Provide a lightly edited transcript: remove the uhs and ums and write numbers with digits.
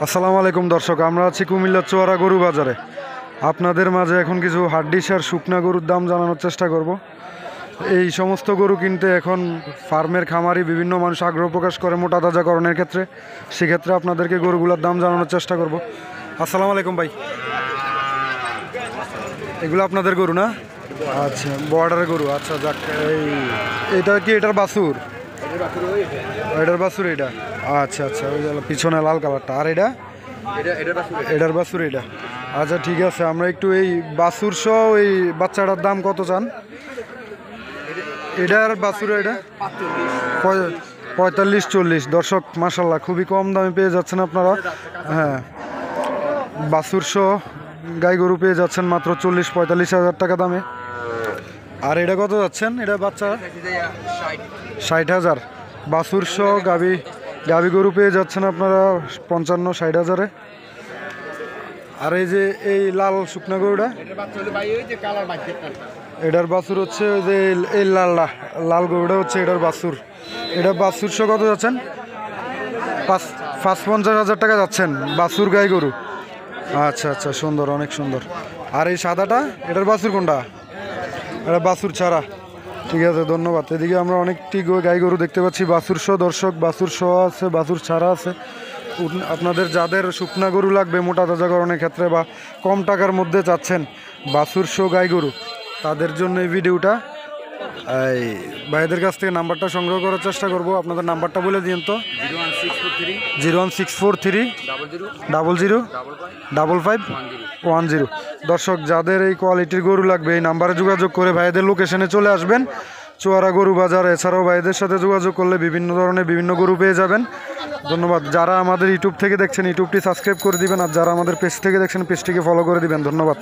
আসসালামু আলাইকুম দর্শক, আমরা আছি কুমিল্লার চুয়ারা গরু বাজারে। আপনাদের মাঝে এখন কিছু হাড্ডিস আর শুকনা গরুর দাম জানানোর চেষ্টা করব। এই সমস্ত গরু কিনতে এখন ফার্মের খামারি বিভিন্ন মানুষ আগ্রহ প্রকাশ করে মোটা তাজাকরণের ক্ষেত্রে। সেক্ষেত্রে আপনাদেরকে গরুগুলোর দাম জানানোর চেষ্টা করব। আসসালামু আলাইকুম ভাই, এগুলো আপনাদের গরু না? আচ্ছা, বর্ডারের গরু। আচ্ছা যাক, এটা কি এটার বাছুর? এটার বাছুর এটা। আচ্ছা আচ্ছা, ওই যে পিছনে লাল কালারটা। আর এটা এটার বাছুর এটা। আচ্ছা ঠিক আছে, আমরা একটু এই বাছুর সহ এই বাচ্চাটার দাম কত চান? এটার বাছুর এটা 45-40। দর্শক মাশাল্লাহ খুবই কম দামে পেয়ে যাচ্ছেন আপনারা। হ্যাঁ, বাছুর সহ গাই গরু পেয়ে যাচ্ছেন মাত্র 40-45 হাজার টাকা দামে। আর এটা কত যাচ্ছেন? এটা বাচ্চা 60,000। বাছুর সহ গাভী গরু পেয়ে যাচ্ছেন আপনারা 55-60 হাজারে। আর এই যে এই লাল শুকনা গরুটা, এটার বাছুর হচ্ছে ওই যে এই লাল গরুটা হচ্ছে এটার বাছুর। এটা বাছুর সহ কত যাচ্ছেন? 55 হাজার টাকা যাচ্ছেন বাছুর গাই গরু। আচ্ছা আচ্ছা, সুন্দর, অনেক সুন্দর। আর এই সাদাটা এটার বাছুর কোনটা? এটা বাছুর ছাড়া। ঠিক আছে, ধন্যবাদ। এদিকে আমরা অনেকটি গাই গরু দেখতে পাচ্ছি বাছুর সহ। দর্শক, বাছুর সহ আছে, বাছুর ছাড়া আছে। আপনাদের যাদের শুকনা গরু লাগবে মোটা তাজাকরণের ক্ষেত্রে বা কম টাকার মধ্যে চাচ্ছেন বাছুর সহ গাই গরু, তাদের জন্য এই ভিডিওটা। এই ভাইদের কাছ থেকে নাম্বারটা সংগ্রহ করার চেষ্টা করব। আপনাদের নাম্বারটা বলে দিন তো। 01643 005510। দর্শক, যাদের এই কোয়ালিটির গরু লাগবে এই নাম্বারে যোগাযোগ করে ভাইদের লোকেশনে চলে আসবেন, চুয়ারা গরু বাজার। এছাড়াও ভাইদের সাথে যোগাযোগ করলে বিভিন্ন ধরনের বিভিন্ন গরু পেয়ে যাবেন। ধন্যবাদ। যারা আমাদের ইউটিউব থেকে দেখছেন ইউটিউবটি সাবস্ক্রাইব করে দিবেন, আর যারা আমাদের পেজ থেকে দেখছেন পেজটিকে ফলো করে দিবেন। ধন্যবাদ।